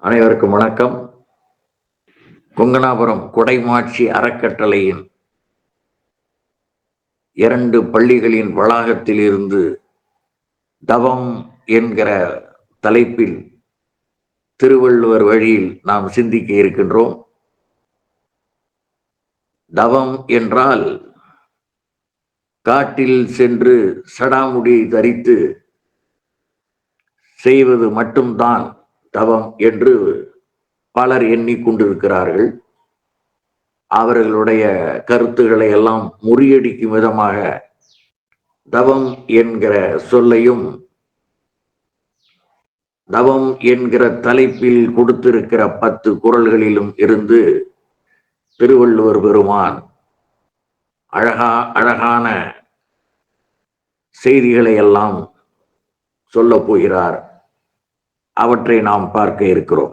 அனைவருக்கும் வணக்கம். கொங்கனாபுரம் கொடைமாட்சி அறக்கட்டளையின் 2 பள்ளிகளின் வளாகத்தில் இருந்து தவம் என்கிற தலைப்பில் திருவள்ளுவர் வழியில் நாம் சிந்திக்க இருக்கின்றோம். தவம் என்றால் காட்டில் சென்று சடாமுடி தரித்து செய்வது மட்டும்தான் தவம் என்று பலர் எண்ணிக்கொண்டிருக்கிறார்கள். அவர்களுடைய கருத்துக்களை எல்லாம் முறியடிக்கும் விதமாக தவம் என்கிற சொல்லையும் தவம் என்கிற தலைப்பில் கொடுத்திருக்கிற 10 குறள்களிலும் இருந்து திருவள்ளுவர் பெருமான் அழகான செய்திகளை எல்லாம் சொல்லப் போகிறார். அவற்றை நாம் பார்க்க இருக்கிறோம்.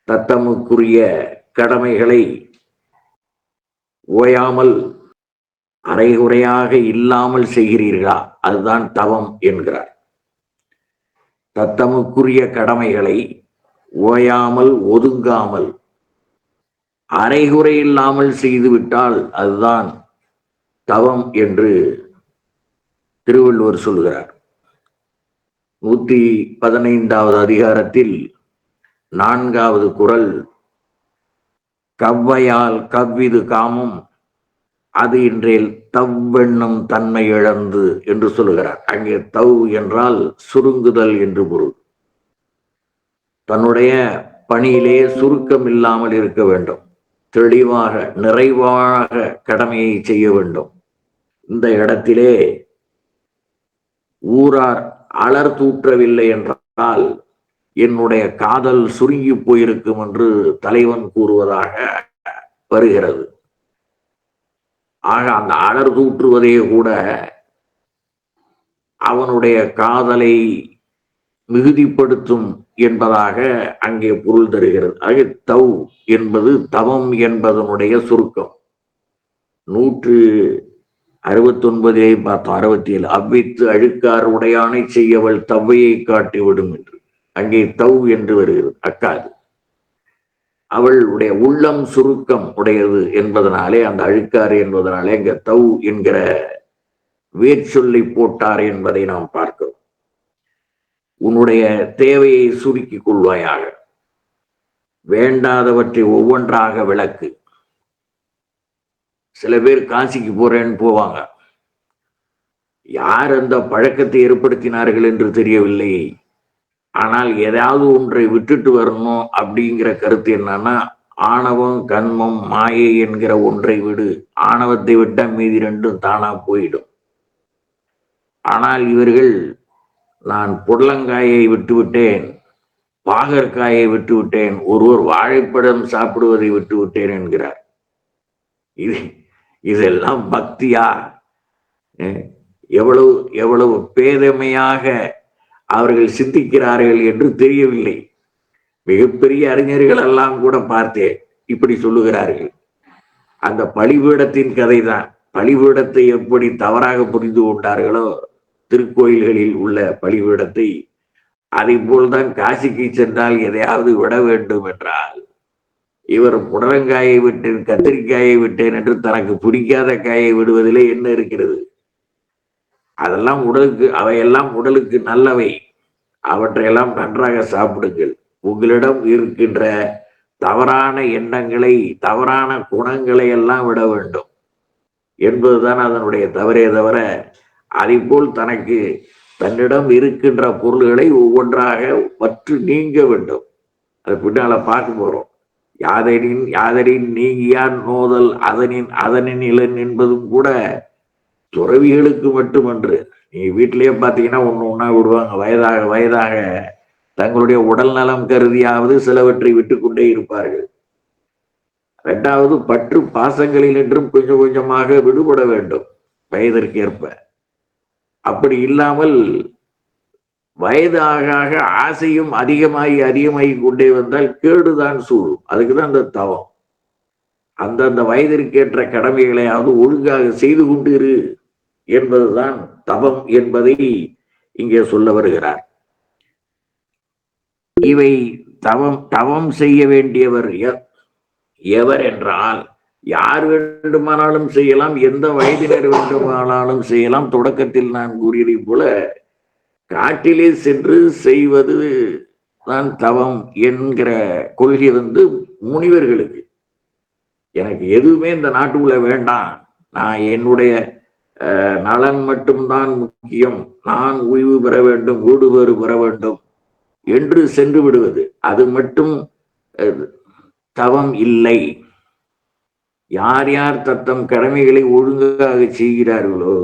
தத்தமுக்குரிய கடமைகளை ஓயாமல் அரைகுறையாக இல்லாமல் செய்கிறீர்களா, அதுதான் தவம் என்கிறார். தத்தமுக்குரிய கடமைகளை ஓயாமல் ஒதுங்காமல் அரைகுறை இல்லாமல் செய்துவிட்டால் அதுதான் தவம் என்று திருவள்ளுவர் சொல்கிறார். 115வது அதிகாரத்தில் 4வது குறள், கவ்வையால் கவ்விது காமம் அது இன்றேல் தவ்வெண்ணும் தன்மை இழந்து என்று சொல்லுகிறார். அங்கே தவ் என்றால் சுருங்குதல் என்று பொருள். தன்னுடைய பணியிலே சுருக்கம் இல்லாமல் இருக்க வேண்டும். தெளிவாக நிறைவாக கடமையை செய்ய வேண்டும். இந்த இடத்திலே ஊரார் அலர் தூற்றவில்லை என்றால் என்னுடைய காதல் சுருங்கி போயிருக்கும் என்று தலைவன் கூறுவதாக வருகிறது. ஆக அந்த அலர் தூற்றுவதே கூட அவனுடைய காதலை மிகுதிப்படுத்தும் என்பதாக அங்கே பொருள் தருகிறது. ஆக தவ் என்பது தவம் என்பதனுடைய சுருக்கம். 169 பார்த்தோம். 67 அவ்வித்து அழுக்கார் உடையானை செய்யவள் தவ்வையை காட்டிவிடும் என்று அங்கே தவ் என்று வருகிறது. அக்காது அவளுடைய உள்ளம் சுருக்கம் உடையது என்பதனாலே அந்த அழுக்காறு என்பதனாலே அங்க தவ் என்கிற வேர்ச்சொல்லை போட்டார் என்பதை நாம் பார்க்கிறோம். உன்னுடைய தேவையை சுருக்கிக் கொள்வாயாக, வேண்டாதவற்றை ஒவ்வொன்றாக விளக்கு. சில பேர் காசிக்கு போறேன்னு போவாங்க. யார் அந்த பழக்கத்தை ஏற்படுத்தினார்கள் என்று தெரியவில்லை. ஆனால் ஏதாவது ஒன்றை விட்டுட்டு வரணும் அப்படிங்கிற கருத்து என்னன்னா, ஆணவம் கண்மம் மாயை என்கிற ஒன்றை விடு, ஆணவத்தை விட்டா மீதி 2 தானா போயிடும். ஆனால் இவர்கள் நான் புடலங்காயை விட்டுவிட்டேன், பாகற்காயை விட்டுவிட்டேன், ஒருவர் வாழைப்பழம் சாப்பிடுவதை விட்டுவிட்டேன் என்கிறார். இதெல்லாம் பக்தியா? எவ்வளவு எவ்வளவு பேதமையாக அவர்கள் சிந்திக்கிறார்கள் என்று தெரியவில்லை. மிகப்பெரிய அறிஞர்கள் எல்லாம் கூட பார்த்தேன் இப்படி சொல்லுகிறார்கள். அந்த பலிபீடத்தின் கதைதான். பலிபீடத்தை எப்படி தவறாக புரிந்து கொண்டார்களோ திருக்கோயில்களில் உள்ள பலிபீடத்தை, அதை போல்தான் காசிக்கு சென்றால் எதையாவது விட வேண்டும் என்றால் இவர் புடலங்காயை விட்டேன், கத்திரிக்காயை விட்டேன் என்று தனக்கு பிடிக்காத காயை விடுவதிலே என்ன இருக்கிறது? அதெல்லாம் உடலுக்கு, அவையெல்லாம் உடலுக்கு நல்லவை, அவற்றையெல்லாம் நன்றாக சாப்பிடுங்கள். உங்களிடம் இருக்கின்ற தவறான எண்ணங்களை, தவறான குணங்களை எல்லாம் விட வேண்டும் என்பதுதான் அதனுடைய தவறே தவிர, அதை போல் தனக்கு தன்னிடம் இருக்கின்ற பொருள்களை ஒவ்வொன்றாக பற்று நீங்க வேண்டும். அது பின்னால பார்க்க போறோம். யாதரின் நீங்கியான் நோதல் அதனின் இளன் என்பதும் கூட துறவிகளுக்கு மட்டுமன்று. நீ வீட்டிலேயே பார்த்தீங்கன்னா ஒண்ணா விடுவாங்க. வயதாக தங்களுடைய உடல் நலம் கருதியாவது சிலவற்றை விட்டுக்கொண்டே இருப்பார்கள். 2வது பற்று பாசங்களில் என்றும் கொஞ்சம் கொஞ்சமாக விடுபட வேண்டும் வயதிற்கேற்ப. அப்படி இல்லாமல் வயதாக ஆசையும் அதிகமாகி கொண்டே வந்தால் கேடுதான் சூழும். அதுக்குதான் அந்த தவம். அந்தந்த வயதிற்கேற்ற கடமைகளையாவது ஒழுங்காக செய்து கொண்டு இரு என்பதுதான் தவம் என்பதை இங்கே சொல்ல வருகிறார். இவை தவம் தவம் செய்ய வேண்டியவர் எவர் என்றால் யார் வேண்டுமானாலும் செய்யலாம், எந்த வயதினர் வேண்டுமானாலும் செய்யலாம். தொடக்கத்தில் நான் கூறியதை போல காட்டிலே சென்று செய்வது தான் தவம் என்கிற கொள்கை முனிவர்களுக்கு. எனக்கு எதுவுமே இந்த நாட்டுக்குள்ள வேண்டாம், நான் என்னுடைய நலன் மட்டும்தான் முக்கியம், நான் ஓய்வு பெற வேண்டும், வீடு பேறு பெற வேண்டும் என்று சென்று விடுவது அது மட்டும் தவம் இல்லை. யார் யார் தத்தம் கடமைகளை ஒழுங்காக செய்கிறார்களோ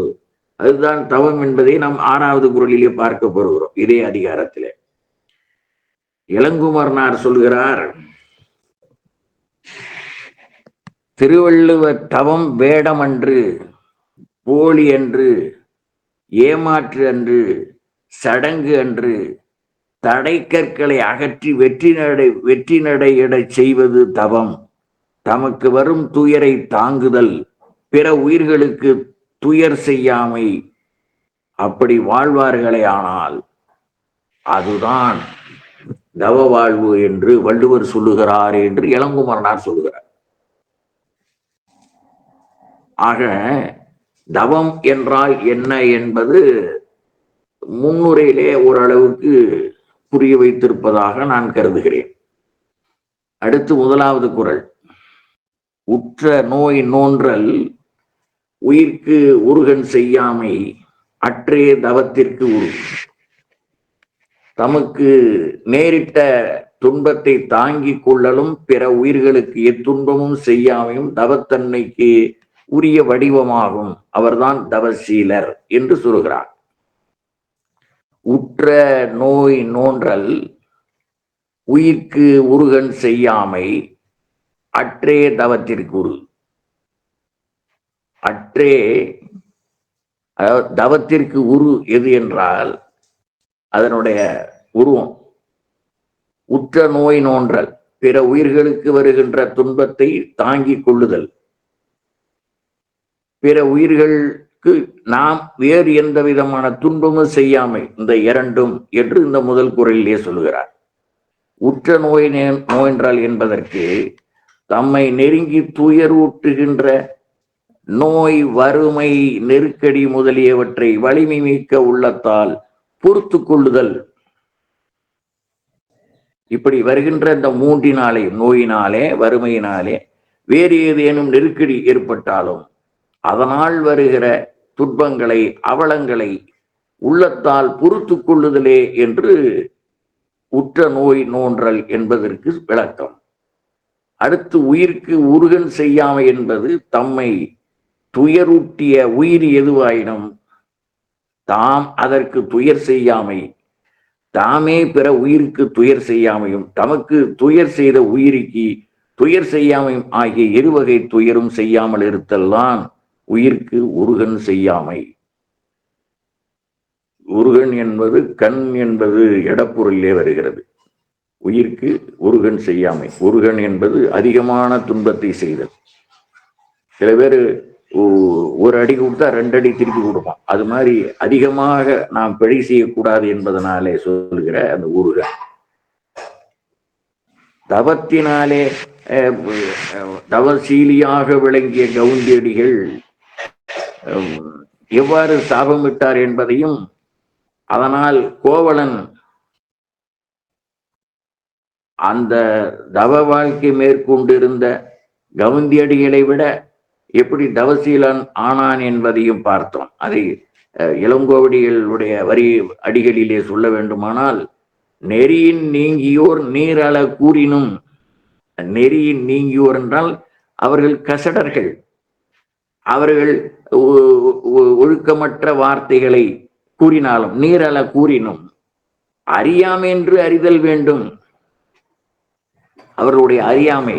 அதுதான் தவம் என்பதை நாம் 6வது குறளிலே பார்க்க போகிறோம். இதே அதிகாரத்திலே இளங்குமரனார் சொல்கிறார், திருவள்ளுவர் தவம் வேடம் அன்று, போலி அன்று, ஏமாற்று அன்று, சடங்கு அன்று, தடை கற்களை அகற்றி வெற்றி நடையிடச் செய்வது தவம். தமக்கு வரும் துயரை தாங்குதல், பிற உயிர்களுக்கு துயர் செய்யாமை, அப்படி வாழ்வார்களே ஆனால் அதுதான் தவ வாழ்வு என்று வள்ளுவர் சொல்லுகிறார் என்று இளங்குமரனார் சொல்லுகிறார். ஆக தவம் என்றால் என்ன என்பது முன்னுரையிலே ஓரளவுக்கு புரிய வைத்திருப்பதாக நான் கருதுகிறேன். அடுத்து 1வது குறள், உற்ற நோய் நோன்றல் உயிர்க்கு உருகன் செய்யாமை, அற்றே தவத்திற்கு உரு. தமக்கு நேரிட்ட துன்பத்தை தாங்கிக் கொள்ளலும் பிற உயிர்களுக்கு எத்துன்பமும் செய்யாமையும் தவத்தன்மைக்கு உரிய வடிவமாகும், அவர்தான் தவசீலர் என்று சொல்கிறார். உற்ற நோய் நோன்றல் உயிர்க்கு உருகன் செய்யாமை, அற்றே தவத்திற்கு உரு. அற்றே தவத்திற்கு உரு எது என்றால் அதனுடைய உருவம். உற்ற நோய் நோன்றல் பிற உயிர்களுக்கு வருகின்ற துன்பத்தை தாங்கிக் கொள்ளுதல், பிற உயிர்களுக்கு நாம் வேறு எந்த விதமான துன்பமும் செய்யாமை, இந்த இரண்டும் என்று இந்த முதல் குறளிலே சொல்லுகிறார். உற்ற நோய் நோயென்றால் என்பதற்கு தம்மை நெருங்கி துயரூட்டுகின்ற நோய், வறுமை, நெருக்கடி முதலியவற்றை வலிமை மிக்க உள்ளத்தால் பொறுத்து கொள்ளுதல். இப்படி வருகின்ற இந்த 3 நோயினாலே, வறுமையினாலே, வேறு ஏதேனும் நெருக்கடி ஏற்பட்டாலும் அதனால் வருகிற துன்பங்களை, அவலங்களை உள்ளத்தால் பொறுத்து கொள்ளுதலே என்று உற்ற நோய் நோன்றல் என்பதற்கு விளக்கம். அடுத்து உயிர்க்கு உருகன் செய்யாமை என்பது தம்மை துயரூட்டிய உயிர் எதுவாயினும் தாம் அதற்கு துயர் செய்யாமை, தாமே பிற உயிருக்கு துயர் செய்யாமையும், தமக்கு துயர் செய்த உயிருக்கு துயர் செய்யாமையும் ஆகிய இருவகை துயரும் செய்யாமல் இருத்தல் தான் உயிர்க்கு உருகன் செய்யாமை. உருகன் என்பது கண் என்பது இடப்பொருளிலே வருகிறது. உயிர்க்கு உருகன் செய்யாமை, உருகன் என்பது அதிகமான துன்பத்தை செய்தல். சில பேர் ஒரு அடி கொடுத்தா 2 அடி திருப்பி கொடுப்பான். அது மாதிரி அதிகமாக நாம் பிழை செய்யக்கூடாது என்பதனாலே சொல்லுகிற அந்த உருகன். தவத்தினாலே தவசீலியாக விளங்கிய கவுந்தியடிகள் எவ்வாறு சாபமிட்டார் என்பதையும், அதனால் கோவலன் அந்த தவ வாழ்க்கை மேற்கொண்டிருந்த கவுந்தியடிகளை விட எப்படி தவசீலன் ஆனான் என்பதையும் பார்த்தோம். அதை இளங்கோவடிகளுடைய வரி அடிகளிலே சொல்ல வேண்டுமானால், நெறியின் நீங்கியோர் நீரள கூறினும், நெறியின் நீங்கியோர் என்றால் அவர்கள் கசடர்கள், அவர்கள் ஒழுக்கமற்ற வார்த்தைகளை கூறினாலும், நீரள கூறினும் அறியாமை என்று அறிதல் வேண்டும். அவர்களுடைய அறியாமை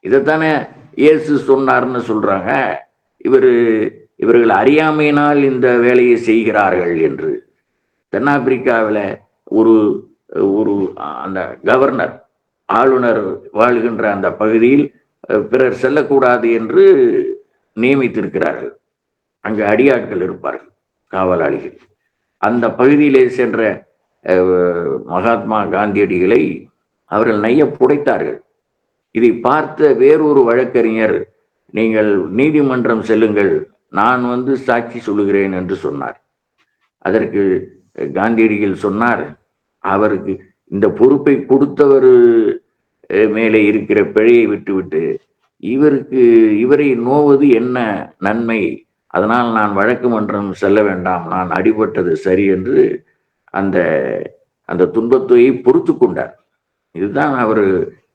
இதைத்தானே இயேசு சொன்னார்னு சொல்றாங்க. இவர்கள் அறியாமையினால் இந்த வேலையை செய்கிறார்கள் என்று. தென்னாப்பிரிக்காவில் ஒரு ஒரு அந்த கவர்னர், ஆளுநர் வாழ்கின்ற அந்த பகுதியில் பிறர் செல்லக்கூடாது என்று நியமித்திருக்கிறார்கள். அங்கு அடியாட்கள் இருப்பார்கள், காவலாளிகள். அந்த பகுதியிலே சென்ற மகாத்மா காந்தியடிகளை அவர்கள் நைய புடைத்தார்கள். இதை பார்த்த வேறொரு வழக்கறிஞர், நீங்கள் நீதிமன்றம் செல்லுங்கள், நான் சாட்சி சொல்லுகிறேன் என்று சொன்னார். அதற்கு காந்தியடிகள் சொன்னார், அவருக்கு இந்த பொறுப்பை கொடுத்தவர் மேலே இருக்கிற பிழையை விட்டுவிட்டு இவரை நோவது என்ன நன்மை, அதனால் நான் வழக்கு மன்றம் செல்ல வேண்டாம், நான் அடிபட்டது சரி என்று அந்த அந்த துன்பத்தையை பொறுத்து கொண்டார். இதுதான் அவர்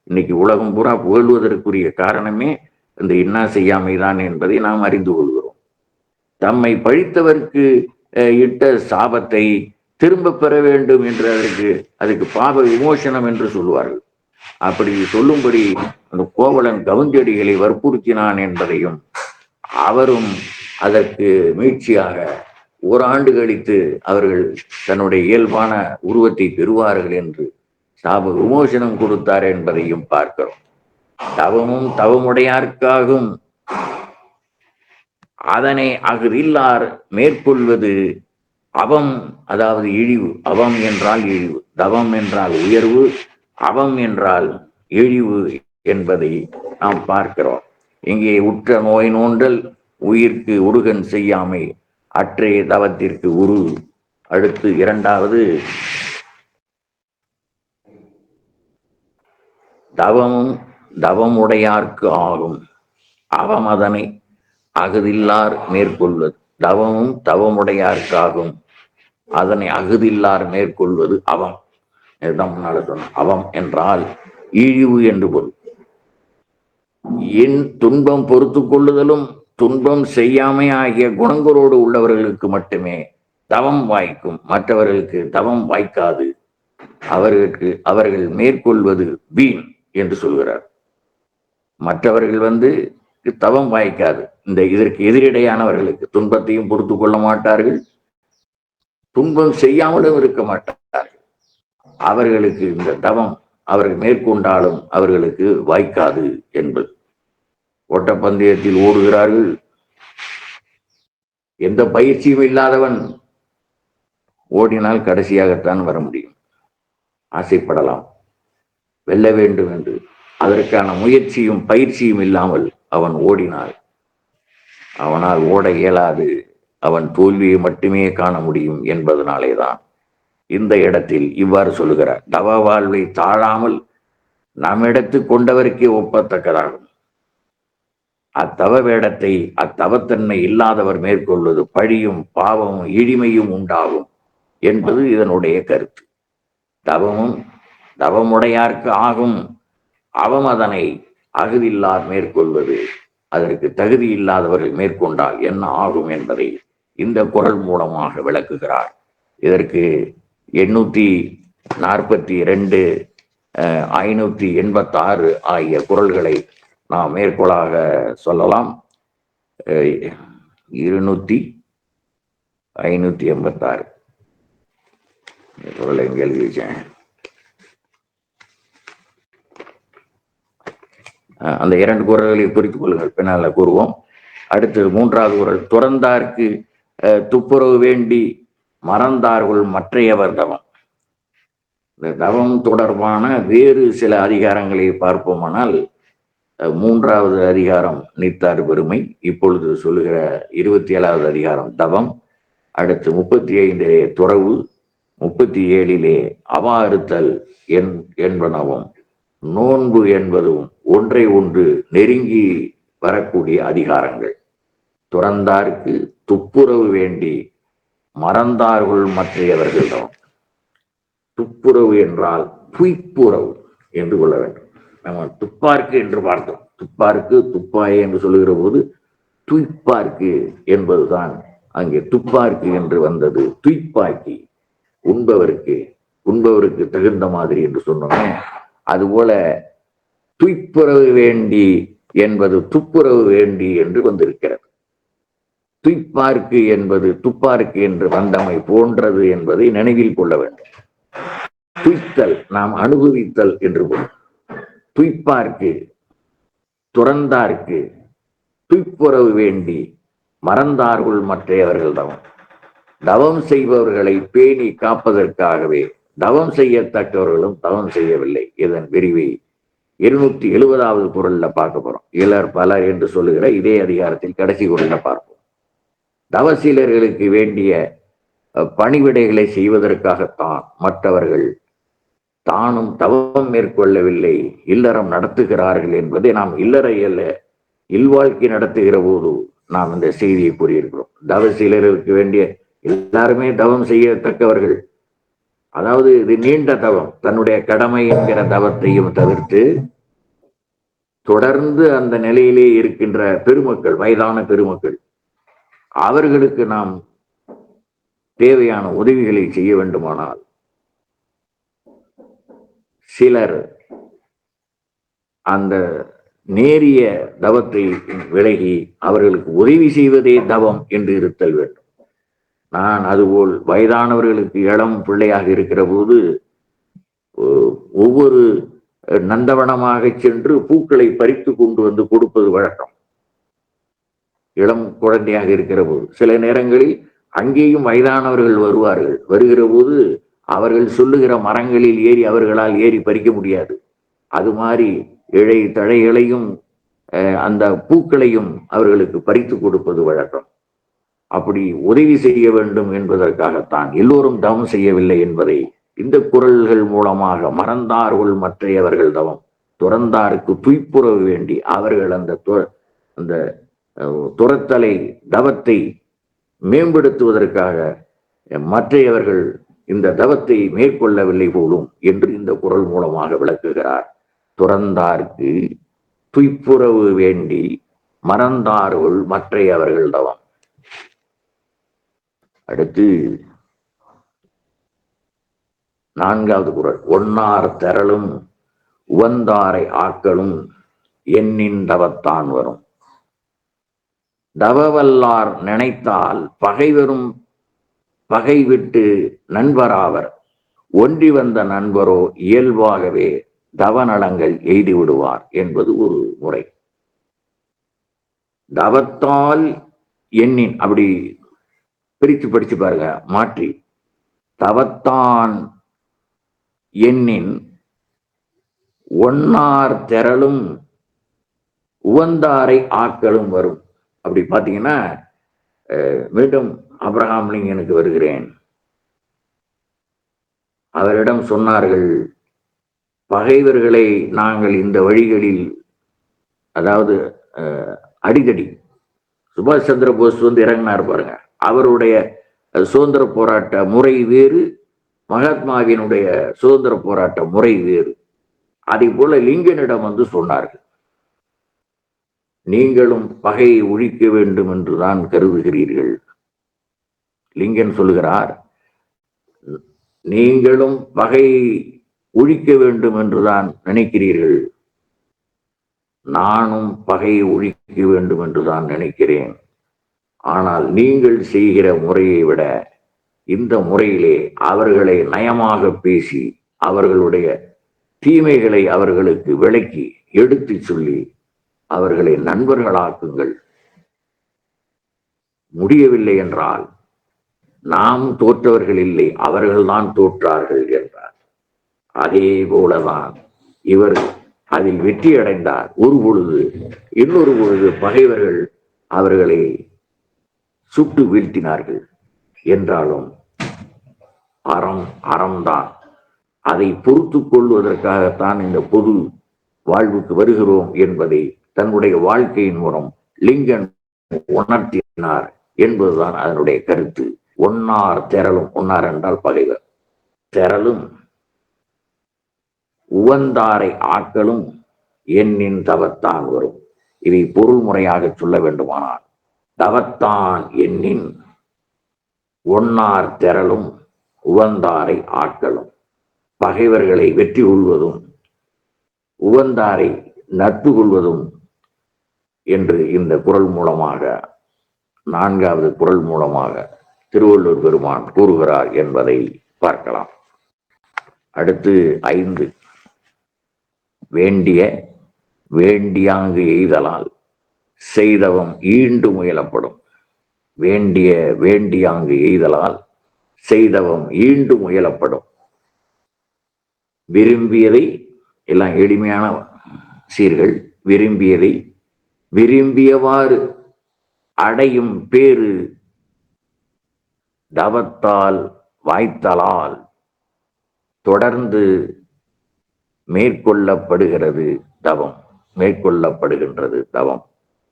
இன்னைக்கு உலகம் பூரா புகழ்வதற்குரிய காரணமே இந்த இன்னா செய்யாமைதான் என்பதை நாம் அறிந்து கொள்கிறோம். தம்மை பழித்தவருக்கு இட்ட சாபத்தை திரும்ப பெற வேண்டும் என்று அதுக்கு பாப விமோசனம் என்று சொல்லுவார்கள். அப்படி சொல்லும்படி அந்த கோவலன் கவுந்தியடிகளை வற்புறுத்தினான் என்பதையும், அவரும் அதற்கு மீட்சியாக ஓராண்டு கழித்து அவர்கள் தன்னுடைய இயல்பான உருவத்தை பெறுவார்கள் என்று சாப விமோசனம் கொடுத்தார் என்பதையும் பார்க்கிறோம். தவமும் தவமுடையார்க்காகும், அதனை அகுதில்லார் மேற்கொள்வது அவம், அதாவது இழிவு. அவம் என்றால் இழிவு, தவம் என்றால் உயர்வு, அவம் என்றால் இழிவு என்பதை நாம் பார்க்கிறோம். இங்கே உற்ற நோய் நோண்டல் உயிர்க்கு உருகன் செய்யாமை அற்றே தவத்திற்கு உரு. அடுத்து இரண்டாவது, தவமும் தவமுடையார்க்கு ஆகும், அவம் அதனை அகுதில்லார் மேற்கொள்வது. தவமும் தவமுடையார்க்காகும், அதனை அகுதில்லார் மேற்கொள்வது அவம். இதுதான் முன்னால சொன்ன. அவம் என்றால் இழிவு என்று பொருள். என் துன்பம் பொறுத்து கொள்ளுதலும் துன்பம் செய்யாமை ஆகிய குணங்களோடு உள்ளவர்களுக்கு மட்டுமே தவம் வாய்க்கும், மற்றவர்களுக்கு தவம் வாய்க்காது. அவர்கள் மேற்கொள்வது வீண் என்று சொல்கிறார். மற்றவர்கள் தவம் வாய்க்காது. இதற்கு எதிரிடையானவர்களுக்கு துன்பத்தையும் பொறுத்து கொள்ள மாட்டார்கள், துன்பம் செய்யாமலும் இருக்க மாட்டார்கள். அவர்களுக்கு இந்த தவம் அவர்கள் மேற்கொண்டாலும் அவர்களுக்கு வாய்க்காது என்பது. ஓட்டப்பந்தயத்தில் ஓடுகிறார்கள், எந்த பயிற்சியும் இல்லாதவன் ஓடினால் கடைசியாகத்தான் வர முடியும். ஆசைப்படலாம் வெல்ல வேண்டும் என்று, அதற்கான முயற்சியும் பயிற்சியும் இல்லாமல் அவன் ஓடினால் அவனால் ஓட இயலாது, அவன் தோல்வியை மட்டுமே காண முடியும் என்பதனாலேதான் இந்த இடத்தில் இவ்வாறு சொல்லுகிறார். தவ வாழ்வை தாழாமல் நம்மிடத்து கொண்டவருக்கே ஒப்பத்தக்கதாகும். அத்தவ வேடத்தை அத்தவத்தன்மை இல்லாதவர் மேற்கொள்வது பழியும் பாவமும் இழிமையும் உண்டாகும் என்பது இதனுடைய கருத்து. தவமும் தவமுடையார்க்கு ஆகும், அவம் அதனை அகுதில்லார் மேற்கொள்வது. அதற்கு தகுதி இல்லாதவர்கள் மேற்கொண்டால் என்ன ஆகும் என்பதை இந்த குறள் மூலமாக விளக்குகிறார். இதற்கு 842, 586 ஆகிய குறள்களை நாம் மேற்கோளாக சொல்லலாம். 586 குறளை எங்க எழுதி வச்சேன். அந்த 2 குறள்களை குறித்துக் கொள்ளுங்கள், பின்னால கூறுவோம். அடுத்து 3வது குறள், துறந்தார்க்கு துப்புரவு வேண்டி மறந்தார்கள் மற்றையவர் தவம். இந்த தவம் தொடர்பான வேறு சில அதிகாரங்களை பார்ப்போமானால், 3வது அதிகாரம் நீத்தார் பெருமை, இப்பொழுது சொல்லுகிற 27வது அதிகாரம் தவம், அடுத்து 35 துறவு, 37 அவா அறுத்தல் என்பனவும் நோன்பு என்பதும் ஒன்றை ஒன்று நெருங்கி வரக்கூடிய அதிகாரங்கள். துறந்தார்க்கு துப்புரவு வேண்டி மறந்தார்கள் மற்றையவர்களிடம். துப்புரவு என்றால் துய்ப்புறவு என்று கொள்ள வேண்டும். நம்ம துப்பார்க்கு என்று பார்த்தோம். துப்பார்க்கு துப்பாயே என்று சொல்லுகிற போது துய்ப்பார்க்கு என்பதுதான் அங்கே துப்பார்க்கு என்று வந்தது. துய்ப்பாக்கி உண்பவருக்கு தகுந்த மாதிரி என்று சொன்னோமே, அதுபோல துய்ப்புறவு வேண்டி என்பது துப்புரவு வேண்டி என்று வந்திருக்கிறது. துய்ப்பார்க்கு என்பது துப்பார்க்கு என்று வந்தமை போன்றது என்பதை நினைவில் கொள்ள வேண்டும். துய்த்தல் நாம் அனுபவித்தல் என்று பொருள். துய்ப்பார்க்கு துறந்தார்க்கு துய்ப்புறவு வேண்டி மறந்தார்கள் மற்றையவர்கள் தவம். தவம் செய்பவர்களை பேணி காப்பதற்காகவே தவம் செய்யத்தக்கவர்களும் தவம் செய்யவில்லை. இதன் விரிவை 270வது குறள்ல பார்க்க போறோம். இலர் பலர் என்று சொல்லுகிற இதே அதிகாரத்தில் கடைசி குறள்ல பார்ப்போம். தவசீலர்களுக்கு வேண்டிய பணிவிடைகளை செய்வதற்காகத்தான் மற்றவர்கள் தானும் தவம் மேற்கொள்ளவில்லை, இல்லறம் நடத்துகிறார்கள் என்பதை நாம் இல்வாழ்க்கை நடத்துகிற போது நாம் இந்த செய்தியை கூறியிருக்கிறோம். தவசீலர்களுக்கு வேண்டிய எல்லாருமே தவம் செய்யத்தக்கவர்கள். அதாவது இது நீண்ட தவம், தன்னுடைய கடமை என்கிற தவத்தையும் தவிர்த்து தொடர்ந்து அந்த நிலையிலே இருக்கின்ற பெருமக்கள், வயதான பெருமக்கள், அவர்களுக்கு நாம் தேவையான உதவிகளை செய்ய வேண்டுமானால் சிலர் அந்த நேரிய தவத்தை விலகி அவர்களுக்கு உதவி செய்வதே தவம் என்று இருத்தல் வேண்டும். நான் அதுபோல் வயதானவர்களுக்கு இளம் பிள்ளையாக இருக்கிற போது ஒவ்வொரு நந்தவனமாக சென்று பூக்களை பறித்து கொண்டு வந்து கொடுப்பது வழக்கம். இளம் குழந்தையாக இருக்கிற போது சில நேரங்களில் அங்கேயும் வயதானவர்கள் வருவார்கள். வருகிற போது அவர்கள் சொல்லுகிற மரங்களில் ஏறி அவர்களால் ஏறி பறிக்க முடியாது. அது மாதிரி இழை தழைகளையும் அந்த பூக்களையும் அவர்களுக்கு பறித்து கொடுப்பது வழக்கம். அப்படி உதவி செய்ய வேண்டும் என்பதற்காகத்தான் எல்லோரும் தவம் செய்யவில்லை என்பதை இந்த குறள்கள் மூலமாக மறந்தார்கள் மற்றையவர்கள் தவம் துறந்தாருக்கு துய்ப்புறவு வேண்டி அவர்கள் அந்த துறத்தலை தவத்தை மேம்படுத்துவதற்காக மற்றையவர்கள் இந்த தவத்தை மேற்கொள்ளவில்லை போலும் என்று இந்த குறள் மூலமாக விளக்குகிறார். துறந்தார்க்கு துய்ப்புறவு வேண்டி மறந்தார்கள் மற்றையவர்கள் தவம். அடுத்து 4வது குறள். ஒன்னார் தெரலும் உவந்தாரை ஆக்களும் எண்ணின் தவத்தான் வரும். தவவல்லார் நினைத்தால் பகைவரும் பகை விட்டு நண்பராவர். ஒன்றி வந்த நண்பரோ இயல்பாகவே தவநலங்கள் எய்தி விடுவார் என்பது ஒரு முறை. தவத்தால் எண்ணின், அப்படி பிரித்து படிச்சு பாருங்க மாற்றி, தவத்தான் எண்ணின் ஒன்னார் தெரலும் உவந்தாரை ஆக்களும் வரும். அப்படி பார்த்தீங்கன்னா மீண்டும் அப்ரஹாம் லிங்கனுக்கு வருகிறேன். அவரிடம் சொன்னார்கள், பகைவர்களை நாங்கள் இந்த வழிகளில், அதாவது அடிக்கடி சுபாஷ் சந்திர போஸ் இறங்கினார் பாருங்க, அவருடைய சுதந்திர போராட்ட முறை வேறு, மகாத்மாவினுடைய சுதந்திர போராட்ட முறை வேறு. அதை போல லிங்கனிடம் சொன்னார்கள், நீங்களும் பகையை ஒழிக்க வேண்டும் என்றுதான் கருதுகிறீர்கள். லிங்கன் சொல்லுகிறார், நீங்களும் பகையை ஒழிக்க வேண்டும் என்றுதான் நினைக்கிறீர்கள், நானும் பகையை ஒழிக்க வேண்டும் என்றுதான் நினைக்கிறேன். ஆனால் நீங்கள் செய்கிற முறையை விட இந்த முறையிலே அவர்களை நயமாக பேசி அவர்களுடைய தீமைகளை அவர்களுக்கு விளக்கி எடுத்து சொல்லி அவர்களை நண்பர்களாக்குங்கள். முடியவில்லை என்றால் நாம் தோற்றவர்கள் இல்லை, அவர்கள்தான் தோற்றார்கள் என்றார். அதே போலதான் இவர் அதில் வெற்றி அடைந்தார். ஒரு பொழுது இன்னொரு பொழுது பகைவர்கள் அவர்களை சுட்டு வீழ்த்தினார்கள். என்றாலும் அறம்தான். அதை பொறுத்து கொள்வதற்காகத்தான் இந்த பொது வாழ்வுக்கு வருகிறோம் என்பதை தன்னுடைய வாழ்க்கையின் மூலம் லிங்கன் உணர்த்தினார் என்பதுதான் அதனுடைய கருத்து. ஒன்னார் தெரலும், ஒன்னார் என்றால் பகைவர், தெரலும் உவந்தாரை ஆக்களும் எண்ணின் தவத்தான் வரும். இதை பொருள் முறையாக சொல்ல வேண்டுமானால், தவத்தான் எண்ணின் ஒன்னார் தெரலும் உவந்தாரை ஆட்களும், பகைவர்களை வெற்றி கொள்வதும் உவந்தாரை நட்பு கொள்வதும் என்று இந்த குறள் மூலமாக, 4வது குறள் மூலமாக திருவள்ளுவர் பெருமான் கூறுகிறார் என்பதை பார்க்கலாம். அடுத்து 5. வேண்டிய வேண்டியாங்கு எய்தலால் செய்தவம் ஈண்டு முயலப்படும். வேண்டிய வேண்டியாங்கு எய்தலால் செய்தவம் ஈண்டு முயலப்படும். விரும்பியதை எல்லாம் எளிமையான சீர்கள். விரும்பியதை விரும்பியவாறு அடையும் பேரு தவத்தால் வாய்த்தலால் தொடர்ந்து மேற்கொள்ளப்படுகிறது தவம், மேற்கொள்ளப்படுகின்றது தவம்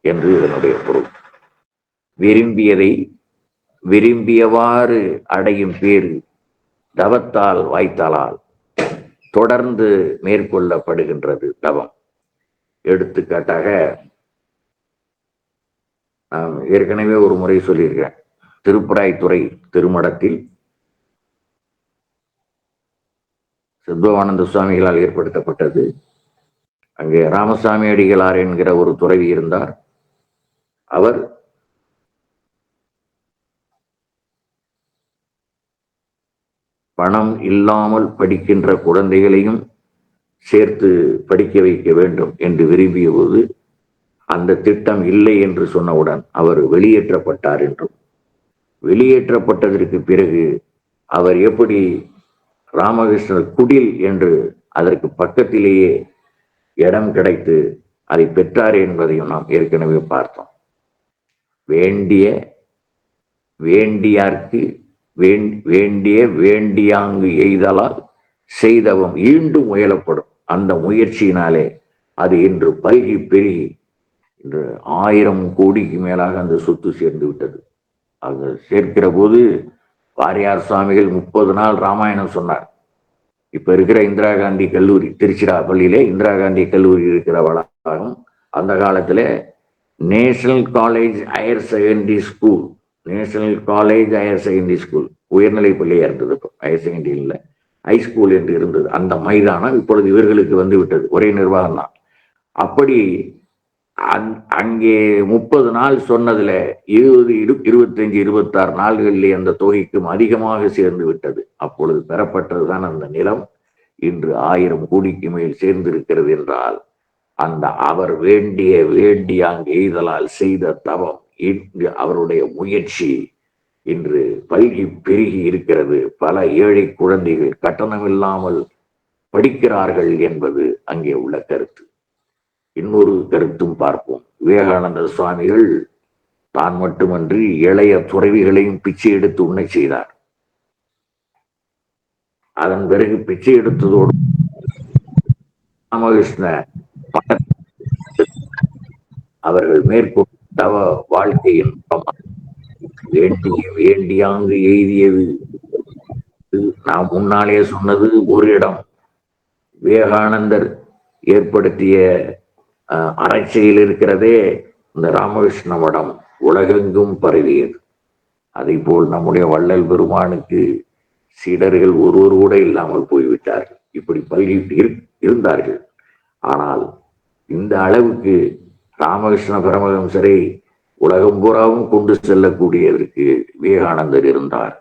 என்று இதனுடைய பொருள். விரும்பியதை விரும்பியவாறு அடையும் பேரு தவத்தால் வாய்த்தலால் தொடர்ந்து மேற்கொள்ளப்படுகின்றது தவம். எடுத்துக்காட்டாக, நான் ஏற்கனவே ஒரு முறை சொல்லியிருக்கேன், திருப்பராய்த்துறை திருமடத்தில் சித்பவானந்த சுவாமிகளால் ஏற்படுத்தப்பட்டது. அங்கே ராமசாமி அடிகளார் என்கிற ஒரு துறவி இருந்தார். அவர் பணம் இல்லாமல் படிக்கின்ற குழந்தைகளையும் சேர்த்து படிக்க வைக்க வேண்டும் என்று விரும்பிய போது அந்த திட்டம் இல்லை என்று சொன்னவுடன் அவர் வெளியேற்றப்பட்டார் என்றும், வெளியேற்றப்பட்டதற்கு பிறகு அவர் எப்படி ராமகிருஷ்ணர் குடில் என்று அதற்கு பக்கத்திலேயே இடம் கிடைத்து அதை பெற்றார் என்பதையும் நாம் ஏற்கனவே பார்த்தோம். வேண்டியார்க்கு வேண்டிய வேண்டியாங்கு எய்தலால் செய்தவம் ஈண்டும் முயலப்படும். அந்த முயற்சியினாலே அது இன்று பல்கி பெருகி இன்று 1000 கோடிக்கு மேலாக அந்த சொத்து சேர்ந்து விட்டது. அது சேர்க்கிற போது வாரியார் சுவாமிகள் 30 நாள் ராமாயணம் சொன்னார். இப்ப இருக்கிற இந்திரா காந்தி கல்லூரி, திருச்சிராப்பள்ளியிலே இந்திரா காந்தி கல்லூரி இருக்கிற வளாகம் அந்த காலத்துல national college higher secondary school, national college higher secondary school உயர்நிலை பள்ளியா இருந்தது. இப்போ ஹையர் செகண்டரி இல்லை, ஹைஸ்கூல் என்று இருந்தது. அந்த மைதானம் இப்பொழுது இவர்களுக்கு வந்து விட்டது, ஒரே நிர்வாகம் தான். அப்படி அங்கே 30 நாள் சொன்னதுல 20, 25, 26 நாள்களிலே அந்த தொகைக்கும் அதிகமாக சேர்ந்து விட்டது. அப்பொழுது பெறப்பட்டதுதான் அந்த நிலம் இன்று 1000 கோடிக்கு மேல் சேர்ந்திருக்கிறது என்றால் அந்த அவர் வேண்டிய அங்கு எய்தலால் செய்த தவம், இன்று அவருடைய முயற்சி இன்று பல்கி பெருகி இருக்கிறது. பல ஏழை குழந்தைகள் கட்டணமில்லாமல் படிக்கிறார்கள் என்பது அங்கே உள்ள கருத்து. இன்னொரு கருத்தும் பார்ப்போம். விவேகானந்த சுவாமிகள் தான் மட்டுமன்றி இளைய துறவிகளையும் பிச்சை எடுத்து உண்ண செய்தார். அதன் பிறகு பிச்சை எடுத்ததோடு ராமகிருஷ்ண அவர்கள் மேற்கொண்ட வாழ்க்கையின் வேண்டியாங்கு எய்தியது. நாம் முன்னாலே சொன்னது ஒரு இடம். விவேகானந்தர் ஏற்படுத்திய அரைச்சையில் இருக்கிறதே இந்த ராமகிருஷ்ண மடம் உலகெங்கும் பரவியது. அதை போல் நம்முடைய வள்ளல் பெருமானுக்கு சீடர்கள் ஒருவர் கூட இல்லாமல் போய்விட்டார்கள். இப்படி பல்கிட்டு இருந்தார்கள். ஆனால் இந்த அளவுக்கு ராமகிருஷ்ண பரமஹம்சரை உலகம் பூராவும் கொண்டு செல்லக்கூடியதற்கு விவேகானந்தர் இருந்தார்.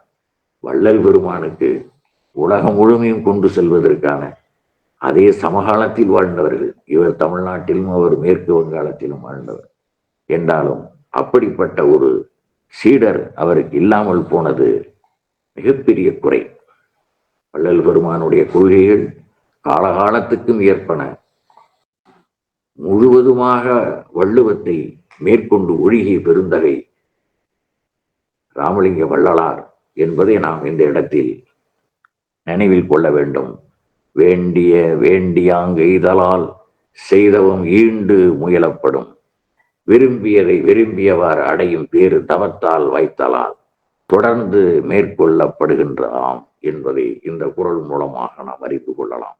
வள்ளல் பெருமானுக்கு உலகம் முழுமையும் கொண்டு செல்வதற்கான அதே சமகாலத்தில் வாழ்ந்தவர்கள். இவர் தமிழ்நாட்டிலும் அவர் மேற்கு வங்காளத்திலும் வாழ்ந்தவர் என்றாலும் அப்படிப்பட்ட ஒரு சீடர் அவருக்கு இல்லாமல் போனது மிகப்பெரிய குறை. வள்ளல் பெருமானுடைய கொள்கைகள் காலகாலத்துக்கும் ஏற்பன. முழுவதுமாக வள்ளுவத்தை மேற்கொண்டு ஒழுகிய பெருந்தகை ராமலிங்க வள்ளலார் என்பதை நாம் இந்த இடத்தில் நினைவில் கொள்ள வேண்டும். வேண்டியாங்கு எய்தலால் செய்தவம் ஈண்டு முயலப்படும். விரும்பியதை விரும்பியவாறு அடையும் பேரு தவத்தால் வைத்தலால் தொடர்ந்து மேற்கொள்ளப்படுகின்றாம் என்பதை இந்த குறள் மூலமாக நாம் அறிந்து கொள்ளலாம்.